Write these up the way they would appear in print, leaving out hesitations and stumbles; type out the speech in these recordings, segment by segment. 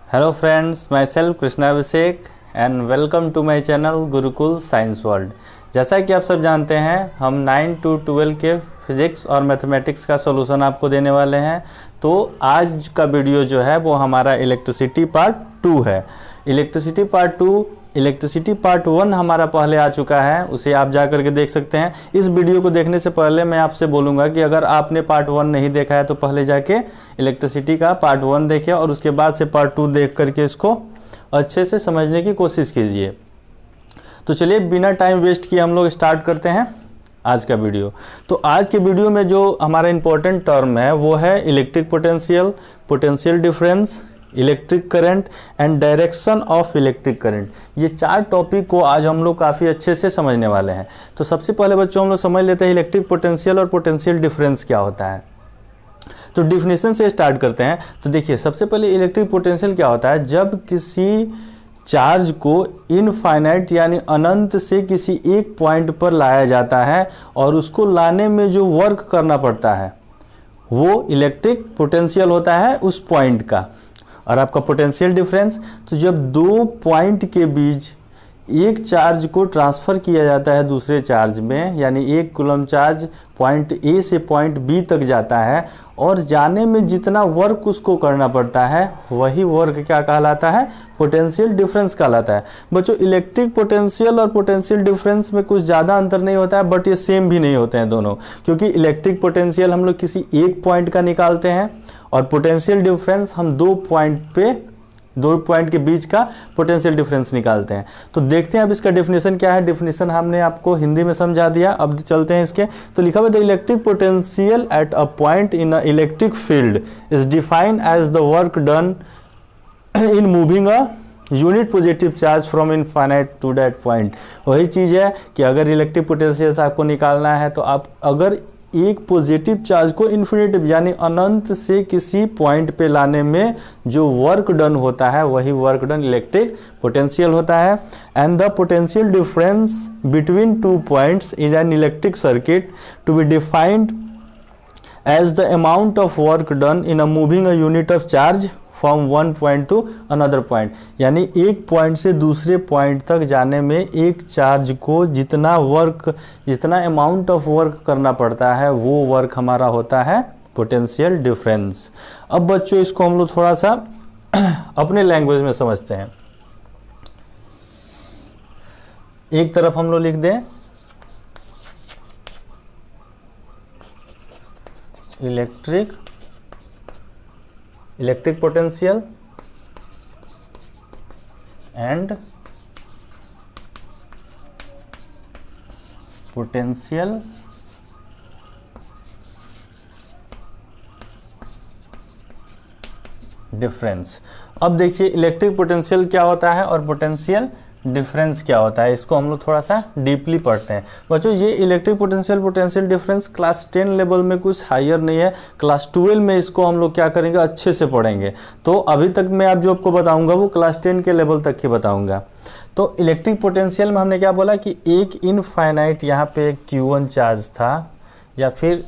Hello friends, myself Krishnabhishek and welcome to my channel Gurukul science world. जैसा कि आप सब जानते हैं, हम 9 to 12 के फिज़िक्स और मैथमेटिक्स का सॉल्यूशन आपको देने वाले हैं। तो आज का वीडियो जो है वो हमारा इलेक्ट्रिसिटी पार्ट 2 है। इलेक्ट्रिसिटी पार्ट 1 हमारा पहले आ चुका है, उसे आप जा करके देख सकते हैं। इस वीडियो को देखने से पहले मैं आपसे बोलूँगा कि अगर आपने पार्ट 1 नहीं देखा है तो पहले जाके इलेक्ट्रिसिटी का पार्ट 1 देखिए और उसके बाद से पार्ट 2 देख करके इसको अच्छे से समझने की कोशिश कीजिए। तो चलिए बिना टाइम वेस्ट किए हम लोग स्टार्ट करते हैं आज का वीडियो। तो आज के वीडियो में जो हमारा इम्पोर्टेंट टर्म है वो है electric potential, potential difference, electric current and direction of electric current. ये 4 टॉपिक को आज हम लोग काफ़ी अच्छे से समझने वाले हैं। तो सबसे पहले बच्चों हम लोग समझ लेते हैं इलेक्ट्रिक पोटेंशियल और पोटेंशियल डिफरेंस क्या होता है। तो डिफिनीशन से स्टार्ट करते हैं। तो देखिए, सबसे पहले इलेक्ट्रिक पोटेंशियल क्या होता है। जब किसी चार्ज को इनफाइनाइट यानी अनंत से किसी एक पॉइंट पर लाया जाता है और उसको लाने में जो वर्क करना पड़ता है वो इलेक्ट्रिक पोटेंशियल होता है उस पॉइंट का। और आपका पोटेंशियल डिफरेंस, तो जब 2 पॉइंट के बीच एक चार्ज को ट्रांसफ़र किया जाता है दूसरे चार्ज में, यानी 1 कूलम चार्ज पॉइंट ए से पॉइंट बी तक जाता है और जाने में जितना वर्क उसको करना पड़ता है वही वर्क क्या कहलाता है, पोटेंशियल डिफरेंस कहलाता है। बच्चों, इलेक्ट्रिक पोटेंशियल और पोटेंशियल डिफरेंस में कुछ ज़्यादा अंतर नहीं होता है, बट ये सेम भी नहीं होते हैं दोनों, क्योंकि इलेक्ट्रिक पोटेंशियल हम लोग किसी एक पॉइंट का निकालते हैं और पोटेंशियल डिफरेंस हम 2 पॉइंट के बीच का पोटेंशियल डिफरेंस निकालते हैं। तो देखते हैं अब इसका डेफिनेशन क्या है। डेफिनेशन हमने आपको हिंदी में समझा दिया, अब चलते हैं इसके। तो लिखा हुआ है, the electric potential at a point in a electric field is defined as the work done in moving a unit positive charge from infinite to that point. वही चीज़ है कि अगर इलेक्ट्रिक पोटेंशियल से आपको निकालना है तो आप अगर एक पॉजिटिव चार्ज को इन्फिनिटिव यानी अनंत से किसी पॉइंट पे लाने में जो वर्क डन होता है वही वर्क डन इलेक्ट्रिक पोटेंशियल होता है। And the potential difference between 2 points is an electric circuit to be defined as the amount of work done in a moving a unit of charge from 1 point to another point. यानी एक point से दूसरे point तक जाने में एक charge को जितना अमाउंट ऑफ वर्क करना पड़ता है वो वर्क हमारा होता है पोटेंशियल डिफरेंस। अब बच्चों इसको हम लोग थोड़ा सा अपने लैंग्वेज में समझते हैं। एक तरफ हम लोग लिख दें electric potential and potential difference. अब देखिए इलेक्ट्रिक पोटेंशियल क्या होता है और पोटेंशियल डिफरेंस क्या होता है, इसको हम लोग थोड़ा सा डीपली पढ़ते हैं। बच्चों, ये electric potential difference class 10 level में कुछ हायर नहीं है, क्लास 12 में इसको हम लोग क्या करेंगे, अच्छे से पढ़ेंगे। तो अभी तक मैं आप जो आपको बताऊंगा वो क्लास 10 के लेवल तक ही बताऊंगा। तो इलेक्ट्रिक पोटेंशियल में हमने क्या बोला कि एक इनफाइनाइट यहाँ पे एक Q1 चार्ज था, या फिर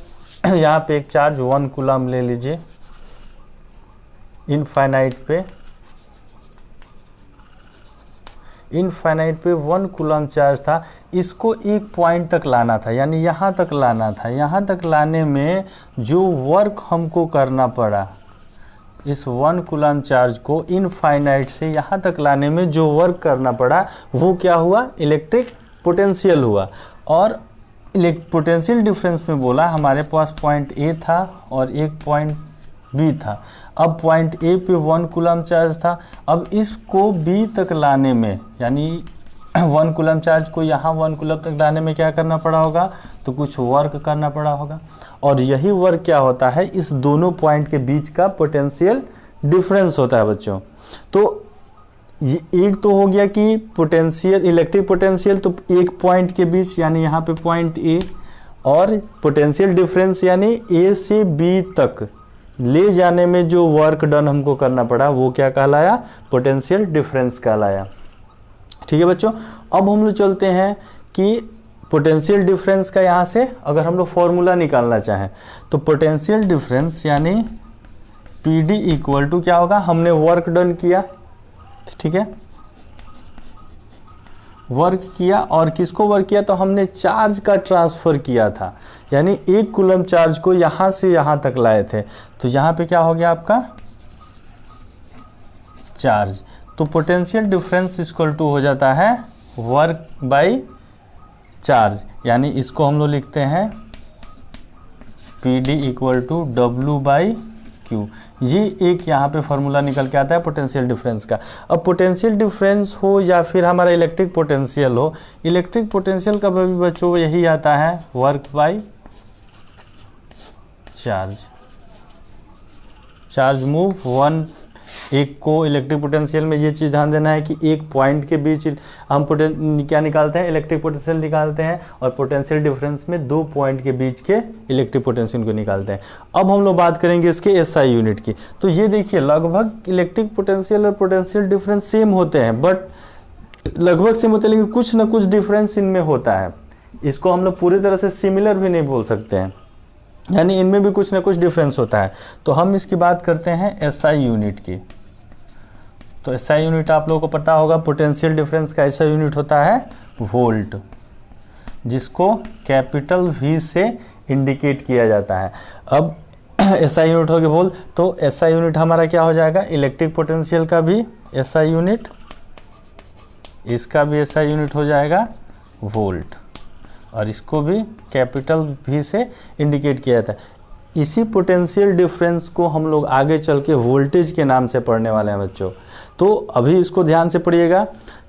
यहाँ पे एक चार्ज 1 कूलम ले लीजिए, इनफाइनाइट पे 1 कूलम चार्ज था। इसको एक पॉइंट तक लाना था, यानी यहाँ तक लाना था। यहाँ तक लाने में जो वर्क हमको करना पड़ा, इस 1 कूलम चार्ज को इनफाइनाइट से यहाँ तक लाने में जो वर्क करना पड़ा वो क्या हुआ, इलेक्ट्रिक पोटेंशियल हुआ। और पोटेंशियल डिफरेंस में बोला हमारे पास पॉइंट ए था और एक पॉइंट बी था। अब पॉइंट ए पे 1 कूलम चार्ज था, अब इसको बी तक लाने में, यानी 1 कूलम चार्ज को यहाँ 1 कूलम तक लाने में क्या करना पड़ा होगा, तो कुछ वर्क करना पड़ा होगा। और यही वर्क क्या होता है, इस दोनों पॉइंट के बीच का पोटेंशियल डिफरेंस होता है बच्चों। तो ये एक तो हो गया कि पोटेंशियल, इलेक्ट्रिक पोटेंशियल तो एक पॉइंट के बीच, यानी यहाँ पे पॉइंट ए, और पोटेंशियल डिफरेंस यानी ए से बी तक ले जाने में जो वर्क डन हमको करना पड़ा वो क्या कहलाया, पोटेंशियल डिफरेंस कहलाया। ठीक है बच्चों, अब हम लोग चलते हैं कि पोटेंशियल डिफरेंस का यहाँ से अगर हम लोग फॉर्मूला निकालना चाहें तो पोटेंशियल डिफरेंस यानी पी डी इक्वल टू क्या होगा, हमने वर्क डन किया, ठीक है, वर्क किया, और किसको वर्क किया, तो हमने चार्ज का ट्रांसफ़र किया था, यानी 1 कूलम चार्ज को यहाँ से यहाँ तक लाए थे। तो यहाँ पे क्या हो गया आपका चार्ज, तो पोटेंशियल डिफरेंस इक्वल टू हो जाता है वर्क बाई चार्ज, यानी इसको हम लोग लिखते हैं P D equal to W by Q. ये एक यहाँ पे फॉर्मूला निकल के आता है पोटेंशियल डिफरेंस का। अब पोटेंशियल डिफरेंस हो या फिर हमारा इलेक्ट्रिक पोटेंशियल हो, इलेक्ट्रिक पोटेंशियल का भी बच्चों यही आता है work by charge. Charge move one, एक को इलेक्ट्रिक पोटेंशियल में ये चीज़ ध्यान देना है कि एक पॉइंट के बीच हम क्या निकालते हैं, इलेक्ट्रिक पोटेंशियल निकालते हैं, और पोटेंशियल डिफरेंस में 2 पॉइंट के बीच के इलेक्ट्रिक पोटेंशियल को निकालते हैं। अब हम लोग बात करेंगे इसके एसआई यूनिट की। तो ये देखिए लगभग इलेक्ट्रिक पोटेंशियल और पोटेंशियल डिफरेंस सेम होते हैं, बट लगभग सेम होते हैं, लेकिन कुछ ना कुछ डिफरेंस इनमें होता है। इसको हम लोग पूरी तरह से सिमिलर भी नहीं बोल सकते हैं, यानी इनमें भी कुछ ना कुछ डिफरेंस होता है। तो हम इसकी बात करते हैं एसआई यूनिट की। तो एसआई यूनिट आप लोगों को पता होगा, पोटेंशियल डिफरेंस का एसआई यूनिट होता है वोल्ट, जिसको कैपिटल वी से इंडिकेट किया जाता है। अब एसआई यूनिट हो गया वोल्ट, तो एसआई यूनिट हमारा क्या हो जाएगा, इलेक्ट्रिक पोटेंशियल का भी एसआई यूनिट, इसका भी एसआई यूनिट हो जाएगा वोल्ट, और इसको भी कैपिटल वी से इंडिकेट किया जाता है। इसी पोटेंशियल डिफरेंस को हम लोग आगे चल के वोल्टेज के नाम से पढ़ने वाले हैं बच्चों। तो अभी इसको ध्यान से पढ़िएगा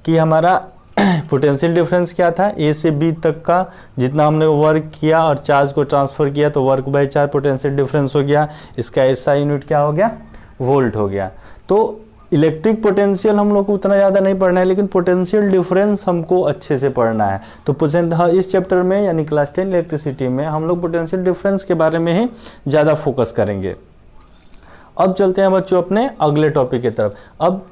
कि हमारा पोटेंशियल डिफरेंस क्या था, ए से बी तक का जितना हमने वर्क किया और चार्ज को ट्रांसफ़र किया, तो work by charge potential difference हो गया। इसका एसआई यूनिट क्या हो गया, वोल्ट हो गया। तो इलेक्ट्रिक पोटेंशियल हम लोग को उतना ज़्यादा नहीं पढ़ना है, लेकिन पोटेंशियल डिफरेंस हमको अच्छे से पढ़ना है। तो इस चैप्टर में यानी क्लास 10 इलेक्ट्रिसिटी में हम लोग पोटेंशियल डिफरेंस के बारे में ही ज़्यादा फोकस करेंगे। अब चलते हैं बच्चों अपने अगले टॉपिक की तरफ। अब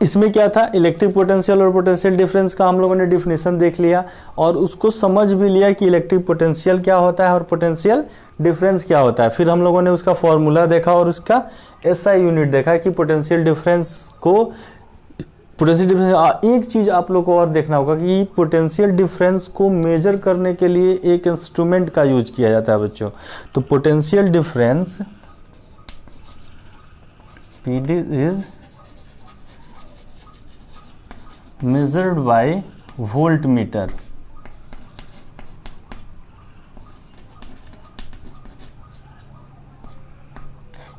इसमें क्या था, इलेक्ट्रिक पोटेंशियल और पोटेंशियल डिफरेंस का हम लोगों ने डिफिनेशन देख लिया, और उसको समझ भी लिया कि इलेक्ट्रिक पोटेंशियल क्या होता है और पोटेंशियल डिफरेंस क्या होता है। फिर हम लोगों ने उसका फॉर्मूला देखा और उसका एसआई यूनिट देखा कि पोटेंशियल डिफरेंस को एक चीज़ आप लोग को और देखना होगा कि पोटेंशियल डिफरेंस को मेजर करने के लिए एक इंस्ट्रूमेंट का यूज किया जाता है बच्चों। तो potential difference PD is measured by voltmeter।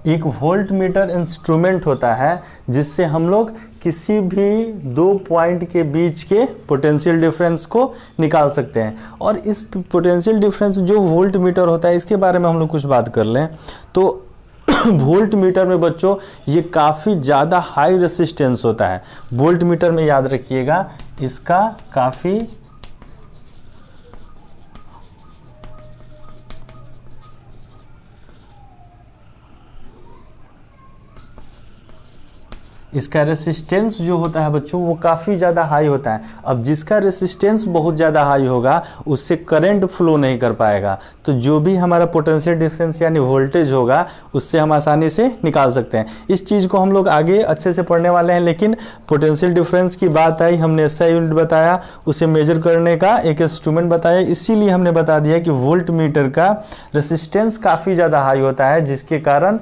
एक वोल्टमीटर इंस्ट्रूमेंट होता है जिससे हम लोग किसी भी 2 पॉइंट के बीच के पोटेंशियल डिफरेंस को निकाल सकते हैं। और इस पोटेंशियल डिफरेंस जो वोल्टमीटर होता है, इसके बारे में हम लोग कुछ बात कर लें। तो वोल्ट मीटर में बच्चों ये काफ़ी ज़्यादा हाई रेसिस्टेंस होता है। वोल्ट मीटर में याद रखिएगा इसका काफ़ी इसका रेसिस्टेंस जो होता है बच्चों वो काफ़ी ज़्यादा हाई होता है। अब जिसका रेसिस्टेंस बहुत ज़्यादा हाई होगा उससे करंट फ्लो नहीं कर पाएगा, तो जो भी हमारा पोटेंशियल डिफरेंस यानी वोल्टेज होगा उससे हम आसानी से निकाल सकते हैं। इस चीज़ को हम लोग आगे अच्छे से पढ़ने वाले हैं, लेकिन पोटेंशियल डिफरेंस की बात आई, हमने एसआई यूनिट बताया, उसे मेजर करने का एक इंस्ट्रूमेंट बताया, इसीलिए हमने बता दिया कि वोल्ट मीटर का रेसिस्टेंस काफ़ी ज़्यादा हाई होता है, जिसके कारण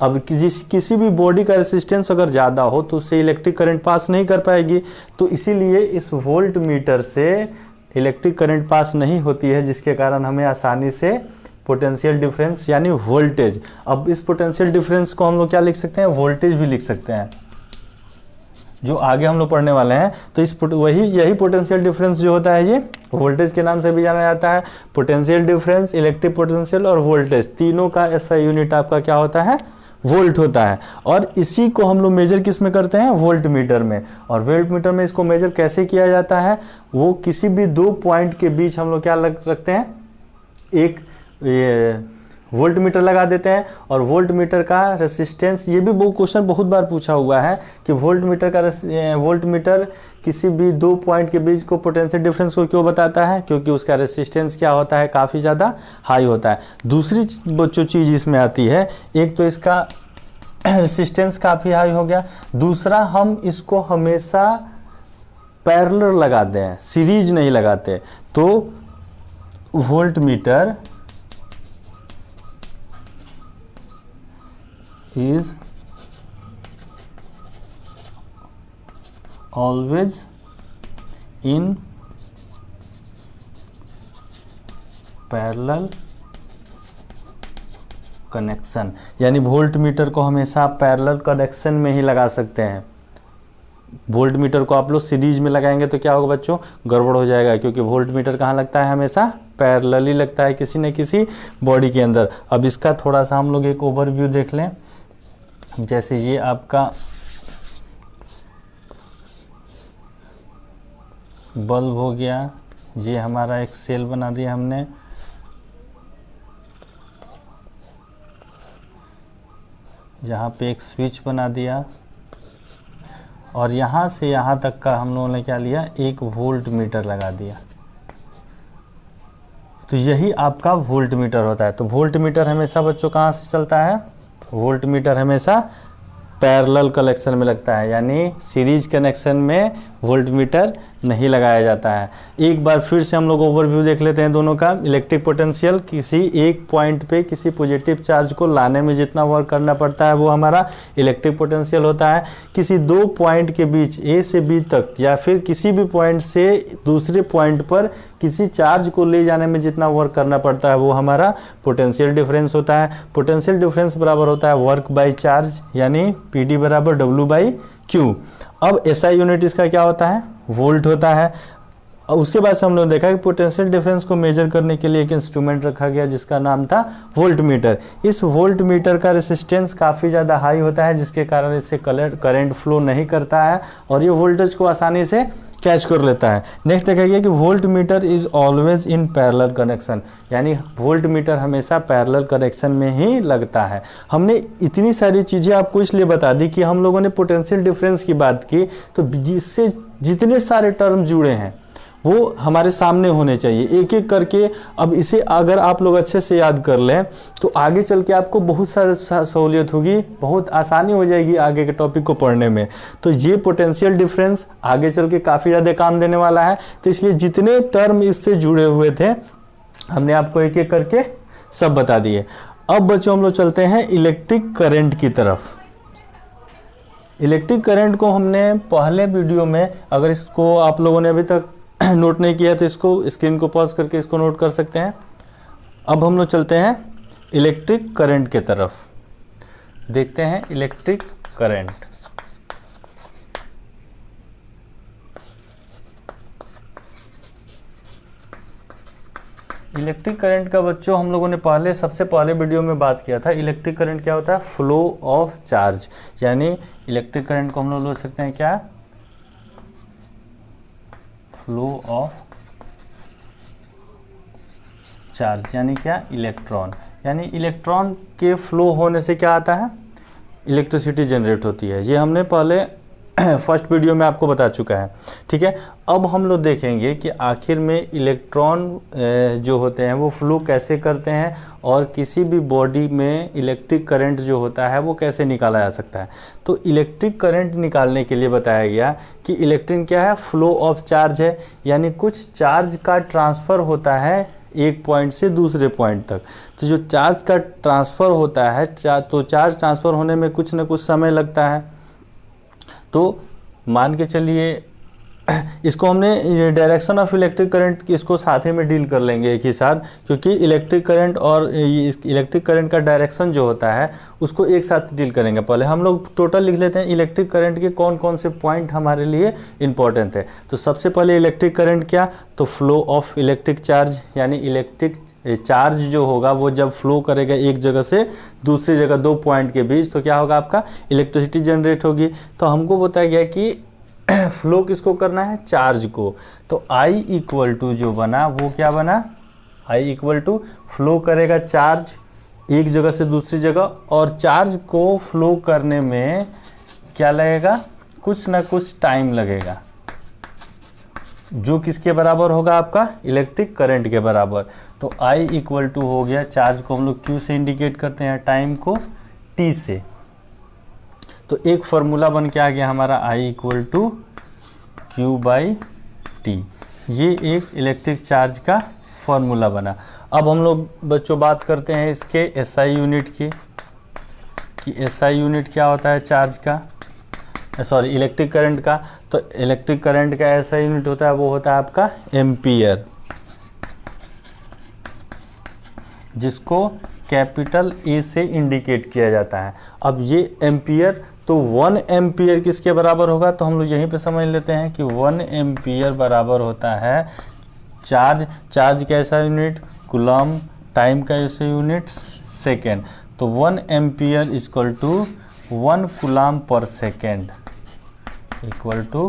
अब किसी भी बॉडी का रेसिस्टेंस अगर ज़्यादा हो तो उससे इलेक्ट्रिक करंट पास नहीं कर पाएगी। तो इसीलिए इस वोल्ट मीटर से इलेक्ट्रिक करंट पास नहीं होती है, जिसके कारण हमें आसानी से पोटेंशियल डिफरेंस यानी वोल्टेज, अब इस पोटेंशियल डिफरेंस को हम लोग क्या लिख सकते हैं, वोल्टेज भी लिख सकते हैं, जो आगे हम लोग पढ़ने वाले हैं। तो यही पोटेंशियल डिफरेंस जो होता है ये वोल्टेज के नाम से भी जाना जाता है। पोटेंशियल डिफरेंस, इलेक्ट्रिक पोटेंशियल और वोल्टेज तीनों का एसआई यूनिट आपका क्या होता है, वोल्ट होता है। और इसी को हम लोग मेजर किस में करते हैं, वोल्ट मीटर में। और वोल्ट मीटर में इसको मेजर कैसे किया जाता है, वो किसी भी 2 पॉइंट के बीच हम लोग क्या रखते हैं, एक वोल्ट मीटर लगा देते हैं। और वोल्ट मीटर का रेसिस्टेंस, ये भी वो क्वेश्चन बहुत बार पूछा हुआ है कि वोल्ट मीटर किसी भी 2 पॉइंट के बीच को पोटेंशियल डिफरेंस को क्यों बताता है, क्योंकि उसका रेसिस्टेंस क्या होता है, काफ़ी ज़्यादा हाई होता है। दूसरी जो चीज़ इसमें आती है, एक तो इसका रेसिस्टेंस काफ़ी हाई हो गया। दूसरा, हम इसको हमेशा पैरेलल लगाते हैं, सीरीज नहीं लगाते। तो volt meter is always in parallel connection, यानी वोल्ट मीटर को हमेशा आप पैरेलल कनेक्शन में ही लगा सकते हैं। वोल्ट मीटर को आप लोग सीरीज में लगाएंगे तो क्या होगा बच्चों, गड़बड़ हो जाएगा, क्योंकि वोल्ट मीटर कहाँ लगता है, हमेशा पैरेलल ही लगता है किसी न किसी बॉडी के अंदर। अब इसका थोड़ा सा हम लोग एक ओवरव्यू देख लें। जैसे ये आपका बल्ब हो गया, ये हमारा एक सेल बना दिया हमने, यहाँ पे एक स्विच बना दिया, और यहाँ से यहाँ तक का हम लोगों ने क्या लिया, एक वोल्ट मीटर लगा दिया। तो यही आपका वोल्ट मीटर होता है। तो वोल्ट मीटर हमेशा बच्चों कहाँ से चलता है, वोल्ट मीटर हमेशा पैरेलल कनेक्शन में लगता है, यानी सीरीज कनेक्शन में वोल्ट मीटर नहीं लगाया जाता है। एक बार फिर से हम लोग ओवरव्यू देख लेते हैं दोनों का। इलेक्ट्रिक पोटेंशियल, किसी एक पॉइंट पे किसी पॉजिटिव चार्ज को लाने में जितना वर्क करना पड़ता है वो हमारा इलेक्ट्रिक पोटेंशियल होता है। किसी दो पॉइंट के बीच ए से बी तक, या फिर किसी भी पॉइंट से दूसरे पॉइंट पर किसी चार्ज को ले जाने में जितना वर्क करना पड़ता है वो हमारा पोटेंशियल डिफरेंस होता है। पोटेंशियल डिफरेंस बराबर होता है वर्क बाय चार्ज, यानी पी बराबर डब्ल्यू बाई क्यू। अब एसआई यूनिट इसका क्या होता है, वोल्ट होता है। और उसके बाद से हम लोगों ने देखा कि पोटेंशियल डिफरेंस को मेजर करने के लिए एक इंस्ट्रूमेंट रखा गया जिसका नाम था वोल्ट मीटर। इस वोल्ट मीटर का रेसिस्टेंस काफ़ी ज़्यादा हाई होता है, जिसके कारण इससे करंट फ्लो नहीं करता है और ये वोल्टेज को आसानी से कैच कर लेता है। नेक्स्ट देखा गया कि volt meter is always in parallel connection, यानी वोल्ट मीटर हमेशा पैरेलल कनेक्शन में ही लगता है। हमने इतनी सारी चीज़ें आपको इसलिए बता दी कि हम लोगों ने पोटेंशियल डिफरेंस की बात की, तो जिससे जितने सारे टर्म जुड़े हैं वो हमारे सामने होने चाहिए एक एक करके। अब इसे अगर आप लोग अच्छे से याद कर लें तो आगे चल के आपको बहुत सारी सहूलियत होगी, बहुत आसानी हो जाएगी आगे के टॉपिक को पढ़ने में। तो ये पोटेंशियल डिफरेंस आगे चल के काफ़ी ज़्यादा काम देने वाला है। तो इसलिए जितने टर्म इससे जुड़े हुए थे हमने आपको एक एक करके सब बता दिए। अब बच्चों हम लोग चलते हैं इलेक्ट्रिक करंट की तरफ। इलेक्ट्रिक करंट को हमने पहले वीडियो में, अगर इसको आप लोगों ने अभी तक नोट नहीं किया तो इसको स्क्रीन को पॉज करके इसको नोट कर सकते हैं। अब हम लोग चलते हैं इलेक्ट्रिक करंट के तरफ, देखते हैं इलेक्ट्रिक करंट। इलेक्ट्रिक करंट का बच्चों हम लोगों ने सबसे पहले वीडियो में बात किया था। इलेक्ट्रिक करंट क्या होता है, फ्लो ऑफ चार्ज, यानी इलेक्ट्रिक करंट को हम लोग बोल सकते हैं क्या, फ्लो ऑफ चार्ज, यानी क्या, इलेक्ट्रॉन। यानी इलेक्ट्रॉन के फ्लो होने से क्या आता है, इलेक्ट्रिसिटी जनरेट होती है। ये हमने पहले फर्स्ट वीडियो में आपको बता चुका है, ठीक है। अब हम लोग देखेंगे कि आखिर में इलेक्ट्रॉन जो होते हैं वो फ्लो कैसे करते हैं और किसी भी बॉडी में इलेक्ट्रिक करंट जो होता है वो कैसे निकाला जा सकता है। तो इलेक्ट्रिक करंट निकालने के लिए बताया गया कि इलेक्ट्रिक क्या है, फ्लो ऑफ चार्ज है, यानी कुछ चार्ज का ट्रांसफ़र होता है एक पॉइंट से दूसरे पॉइंट तक। तो जो चार्ज का ट्रांसफ़र होता है तो चार्ज ट्रांसफ़र होने में कुछ न कुछ समय लगता है। तो मान के चलिए इसको हमने डायरेक्शन ऑफ इलेक्ट्रिक करंट इसको साथ ही में डील कर लेंगे एक ही साथ, क्योंकि इलेक्ट्रिक करंट और इलेक्ट्रिक करंट का डायरेक्शन जो होता है उसको एक साथ डील करेंगे। पहले हम लोग टोटल लिख लेते हैं इलेक्ट्रिक करंट के कौन कौन से पॉइंट हमारे लिए इंपॉर्टेंट है। तो सबसे पहले इलेक्ट्रिक करंट क्या, तो फ्लो ऑफ इलेक्ट्रिक चार्ज, यानी इलेक्ट्रिक चार्ज जो होगा वो जब फ्लो करेगा एक जगह से दूसरी जगह दो पॉइंट के बीच तो क्या होगा, आपका इलेक्ट्रिसिटी जनरेट होगी। तो हमको बताया गया कि फ्लो किसको करना है, चार्ज को। तो I इक्वल टू जो बना वो क्या बना, I इक्वल टू फ्लो करेगा चार्ज एक जगह से दूसरी जगह, और चार्ज को फ्लो करने में क्या लगेगा, कुछ ना कुछ टाइम लगेगा, जो किसके बराबर होगा, आपका इलेक्ट्रिक करंट के बराबर। तो I इक्वल टू हो गया, चार्ज को हम लोग Q से इंडिकेट करते हैं, टाइम को T से, तो एक फार्मूला बन के आ गया हमारा I इक्वल टू Q/T। ये एक इलेक्ट्रिक चार्ज का फार्मूला बना। अब हम लोग बच्चों बात करते हैं इसके SI यूनिट की, कि SI यूनिट क्या होता है चार्ज का, सॉरी इलेक्ट्रिक करंट का। तो इलेक्ट्रिक करंट का SI यूनिट होता है, वो होता है आपका एम्पियर, जिसको कैपिटल A से इंडिकेट किया जाता है। अब ये एम्पियर, तो 1 एम्पियर किसके बराबर होगा, तो हम लोग यहीं पे समझ लेते हैं कि 1 एम्पियर बराबर होता है चार्ज का SI यूनिट कूलम, टाइम का SI यूनिट सेकेंड। तो 1 ampere equal to 1 coulomb per second, equal to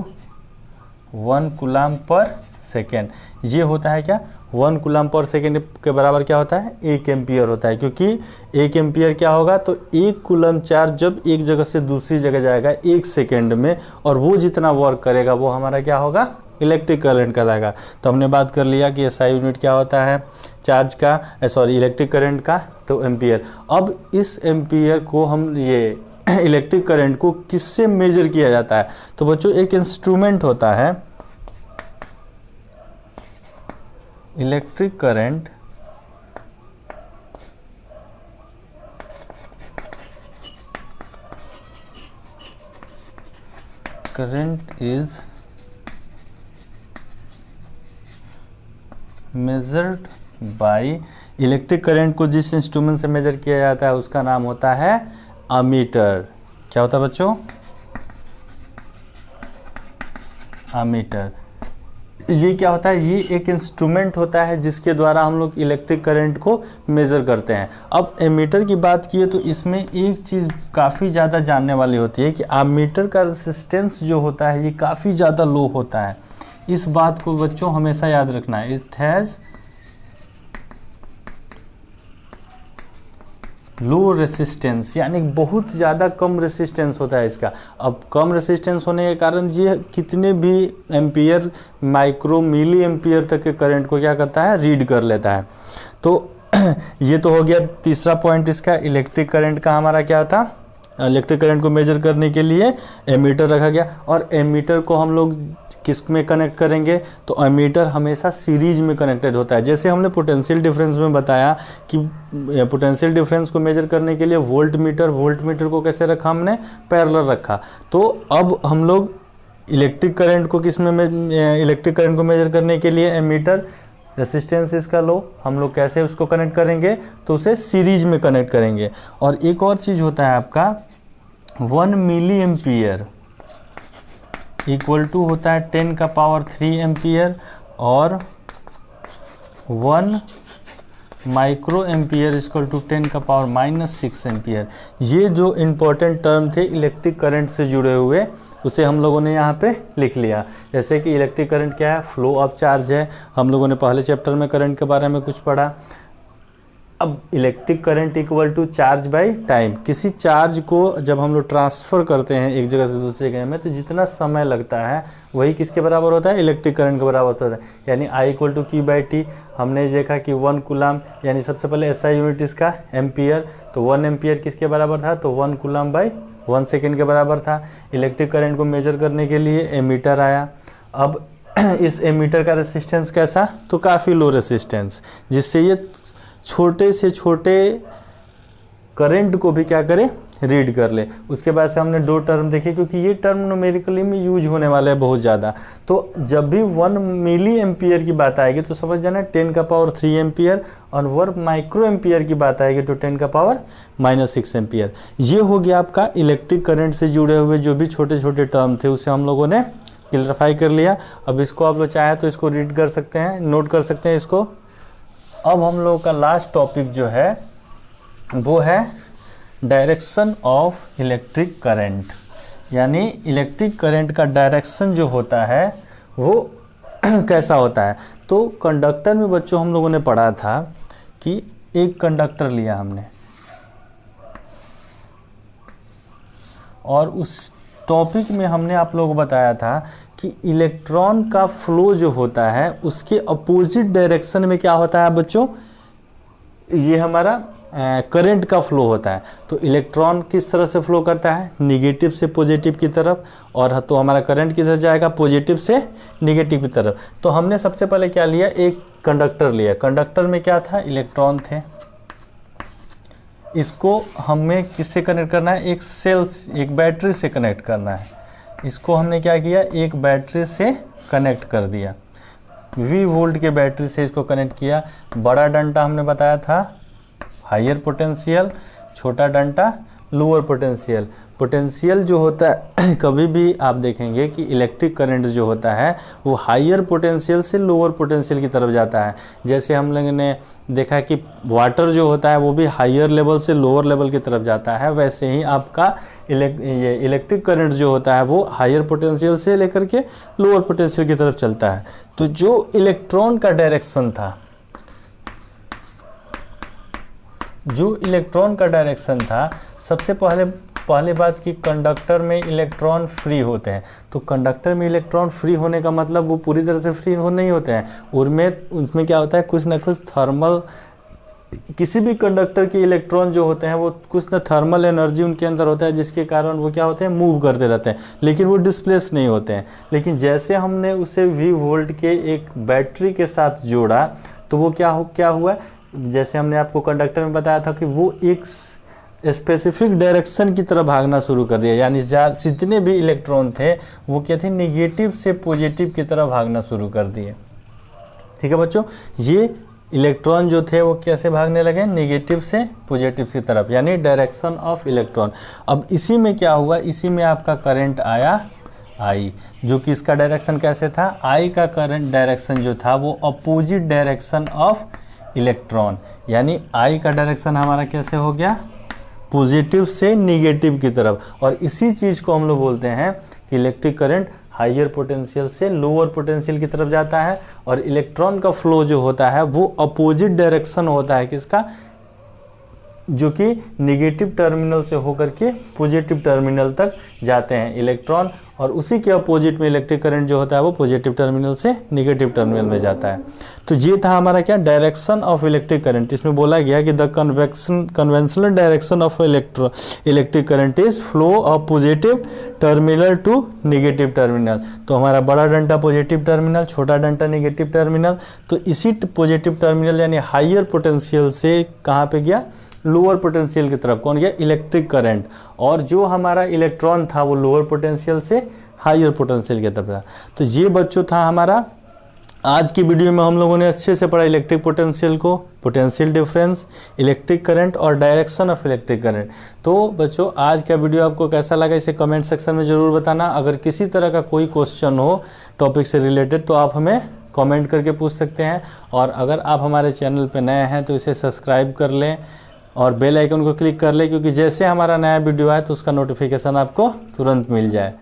1 coulomb per second. ये होता है क्या, 1 कूलम पर सेकेंड के बराबर क्या होता है, 1 एम्पियर होता है। क्योंकि 1 एम्पियर क्या होगा, तो 1 कूलम चार्ज जब एक जगह से दूसरी जगह जाएगा 1 सेकेंड में, और वो जितना वर्क करेगा वो हमारा क्या होगा, इलेक्ट्रिक करंट कराएगा। तो हमने बात कर लिया कि SI यूनिट क्या होता है चार्ज का, सॉरी इलेक्ट्रिक करंट का, तो एम्पियर। अब इस एम्पियर को हम ये इलेक्ट्रिक करंट को किससे मेजर किया जाता है, तो बच्चों एक इंस्ट्रूमेंट होता है electric current is measured by, electric current को जिस इंस्ट्रूमेंट से मेजर किया जाता है उसका नाम होता है अमीटर। क्या होता है बच्चों, अमीटर। ये क्या होता है, ये एक इंस्ट्रूमेंट होता है जिसके द्वारा हम लोग इलेक्ट्रिक करंट को मेज़र करते हैं। अब एमीटर की बात किए तो इसमें एक चीज़ काफ़ी ज़्यादा जानने वाली होती है कि अमीटर का रेसिस्टेंस जो होता है ये काफ़ी ज़्यादा लो होता है। इस बात को बच्चों हमेशा याद रखना है, इट हैज़ लो रेसिस्टेंस, यानी बहुत ज़्यादा कम रेसिस्टेंस होता है इसका। अब कम रेसिस्टेंस होने के कारण ये कितने भी एम्पियर, माइक्रो मिली एम्पियर तक के करंट को क्या करता है, रीड कर लेता है। तो ये तो हो गया तीसरा पॉइंट इसका, इलेक्ट्रिक करंट का हमारा क्या था, इलेक्ट्रिक करंट को मेजर करने के लिए एमीटर रखा गया। और एमीटर को हम लोग किस में कनेक्ट करेंगे, तो एमीटर हमेशा सीरीज में कनेक्टेड होता है। जैसे हमने पोटेंशियल डिफरेंस में बताया कि पोटेंशियल डिफरेंस को मेजर करने के लिए वोल्ट मीटर को कैसे रखा, हमने पैरेलल रखा। तो अब हम लोग इलेक्ट्रिक करंट को इलेक्ट्रिक करंट को मेजर करने के लिए एमीटर, रेसिस्टेंस इसका लो, हम लोग कैसे उसको कनेक्ट करेंगे, तो उसे सीरीज में कनेक्ट करेंगे। और एक और चीज़ होता है आपका 1 मिली एम्पियर इक्वल टू होता है 10⁻³ एम्पियर, और 1 micro ampere equal to 10⁻⁻6 ampere. ये जो इम्पोर्टेंट टर्म थे इलेक्ट्रिक करंट से जुड़े हुए, उसे हम लोगों ने यहाँ पे लिख लिया। जैसे कि इलेक्ट्रिक करंट क्या है, फ्लो ऑफ चार्ज है, हम लोगों ने पहले चैप्टर में करंट के बारे में कुछ पढ़ा। अब electric current equal to charge by time, किसी चार्ज को जब हम लोग ट्रांसफ़र करते हैं एक जगह से दूसरी जगह में, तो जितना समय लगता है वही किसके बराबर होता है, इलेक्ट्रिक करंट के बराबर होता है। यानी I इक्वल टू Q/T। हमने देखा कि 1 कूलम, यानी सबसे पहले SI यूनिट इसका एम्पियर, तो 1 एम्पियर किसके बराबर था, तो 1 कूलम बाय 1 सेकेंड के बराबर था। इलेक्ट्रिक करंट को मेजर करने के लिए एमीटर आया। अब इस एमीटर का रेसिस्टेंस कैसा, तो काफ़ी लो रेसिस्टेंस, जिससे ये छोटे से छोटे करंट को भी क्या करें, रीड कर ले। उसके बाद से हमने 2 टर्म देखे, क्योंकि ये टर्म न्यूमेरिकली में यूज होने वाला है बहुत ज़्यादा। तो जब भी 1 मिली एम्पियर की बात आएगी तो समझ जाना 10⁻³ एम्पियर, और 1 माइक्रो एम्पियर की बात आएगी तो 10⁻⁻6 एम्पियर। ये हो गया आपका इलेक्ट्रिक करंट से जुड़े हुए जो भी छोटे छोटे टर्म थे, उसे हम लोगों ने क्लियरफाई कर लिया। अब इसको आप लोग चाहे तो इसको रीड कर सकते हैं, नोट कर सकते हैं इसको। अब हम लोगों का लास्ट टॉपिक जो है वो है डायरेक्शन ऑफ इलेक्ट्रिक करंट, यानी इलेक्ट्रिक करंट का डायरेक्शन जो होता है वो कैसा होता है। तो कंडक्टर में बच्चों हम लोगों ने पढ़ा था कि एक कंडक्टर लिया हमने, और उस टॉपिक में हमने आप लोगों को बताया था कि इलेक्ट्रॉन का फ्लो जो होता है उसके अपोजिट डायरेक्शन में क्या होता है बच्चों, ये हमारा करंट का फ्लो होता है। तो इलेक्ट्रॉन किस तरह से फ्लो करता है, निगेटिव से पॉजिटिव की तरफ, और तो हमारा करंट किधर जाएगा, पॉजिटिव से निगेटिव की तरफ। तो हमने सबसे पहले क्या लिया, एक कंडक्टर लिया। कंडक्टर में क्या था, इलेक्ट्रॉन थे। इसको हमें किससे कनेक्ट करना है, एक सेल, एक बैटरी से कनेक्ट करना है। इसको हमने क्या किया, एक बैटरी से कनेक्ट कर दिया, V वोल्ट के बैटरी से इसको कनेक्ट किया। बड़ा डंडा हमने बताया था हायर पोटेंशियल, छोटा डंडा लोअर पोटेंशियल। पोटेंशियल जो होता है कभी भी आप देखेंगे कि इलेक्ट्रिक करंट जो होता है वो हायर पोटेंशियल से लोअर पोटेंशियल की तरफ जाता है। जैसे हम लोगों ने देखा कि वाटर जो होता है वो भी हायर लेवल से लोअर लेवल की तरफ जाता है, वैसे ही आपका ये इलेक्ट्रिक करंट जो होता है वो हायर पोटेंशियल से लेकर के लोअर पोटेंशियल की तरफ चलता है। तो जो इलेक्ट्रॉन का डायरेक्शन था, जो इलेक्ट्रॉन का डायरेक्शन था, सबसे पहले बात कि कंडक्टर में इलेक्ट्रॉन फ्री होते हैं। तो कंडक्टर में इलेक्ट्रॉन फ्री होने का मतलब वो पूरी तरह से फ्री हो नहीं होते हैं, उसमें क्या होता है, कुछ ना कुछ थर्मल, किसी भी कंडक्टर के इलेक्ट्रॉन जो होते हैं वो कुछ ना थर्मल एनर्जी उनके अंदर होता है, जिसके कारण वो क्या होते हैं, मूव करते रहते हैं, लेकिन वो डिस्प्लेस नहीं होते हैं। लेकिन जैसे हमने उसे V वोल्ट के एक बैटरी के साथ जोड़ा तो वो क्या हुआ, जैसे हमने आपको कंडक्टर में बताया था कि वो एक स्पेसिफिक डायरेक्शन की तरफ भागना शुरू कर दिया, यानी जितने भी इलेक्ट्रॉन थे वो क्या थे, नेगेटिव से पॉजिटिव की तरफ भागना शुरू कर दिए। ठीक है बच्चों, ये इलेक्ट्रॉन जो थे वो कैसे भागने लगे, नेगेटिव से पॉजिटिव की तरफ, यानी डायरेक्शन ऑफ इलेक्ट्रॉन। अब इसी में क्या हुआ, इसी में आपका करंट आया I, जो कि इसका डायरेक्शन कैसे था, I का करंट डायरेक्शन जो था वो अपोजिट डायरेक्शन ऑफ इलेक्ट्रॉन, यानी I का डायरेक्शन हमारा कैसे हो गया, पॉजिटिव से निगेटिव की तरफ। और इसी चीज़ को हम लोग बोलते हैं कि इलेक्ट्रिक करंट हायर पोटेंशियल से लोअर पोटेंशियल की तरफ जाता है, और इलेक्ट्रॉन का फ्लो जो होता है वो अपोजिट डायरेक्शन होता है किसका, जो कि निगेटिव टर्मिनल से होकर के पॉजिटिव टर्मिनल तक जाते हैं इलेक्ट्रॉन, और उसी के अपोजिट में इलेक्ट्रिक करंट जो होता है वो पॉजिटिव टर्मिनल से निगेटिव टर्मिनल में जाता है। तो ये था हमारा क्या, डायरेक्शन ऑफ इलेक्ट्रिक करंट। इसमें बोला गया कि the conventional direction of electric current is flow of positive terminal to negative terminal. तो हमारा बड़ा डंडा पॉजिटिव टर्मिनल, छोटा डंडा निगेटिव टर्मिनल। तो इसी पॉजिटिव टर्मिनल यानी हायर पोटेंशियल से कहाँ पे गया, लोअर पोटेंशियल की तरफ। कौन गया, इलेक्ट्रिक करंट। और जो हमारा इलेक्ट्रॉन था वो लोअर पोटेंशियल से हायर पोटेंशियल की तरफ था। तो ये बच्चों था हमारा आज की वीडियो में हम लोगों ने अच्छे से पढ़ा इलेक्ट्रिक पोटेंशियल को, पोटेंशियल डिफरेंस, इलेक्ट्रिक करंट और डायरेक्शन ऑफ इलेक्ट्रिक करंट। तो बच्चों आज का वीडियो आपको कैसा लगा इसे कमेंट सेक्शन में ज़रूर बताना। अगर किसी तरह का कोई क्वेश्चन हो टॉपिक से रिलेटेड तो आप हमें कमेंट करके पूछ सकते हैं। और अगर आप हमारे चैनल पर नए हैं तो इसे सब्सक्राइब कर लें और बेल आइकन को क्लिक कर लें, क्योंकि जैसे हमारा नया वीडियो आए तो उसका नोटिफिकेशन आपको तुरंत मिल जाए।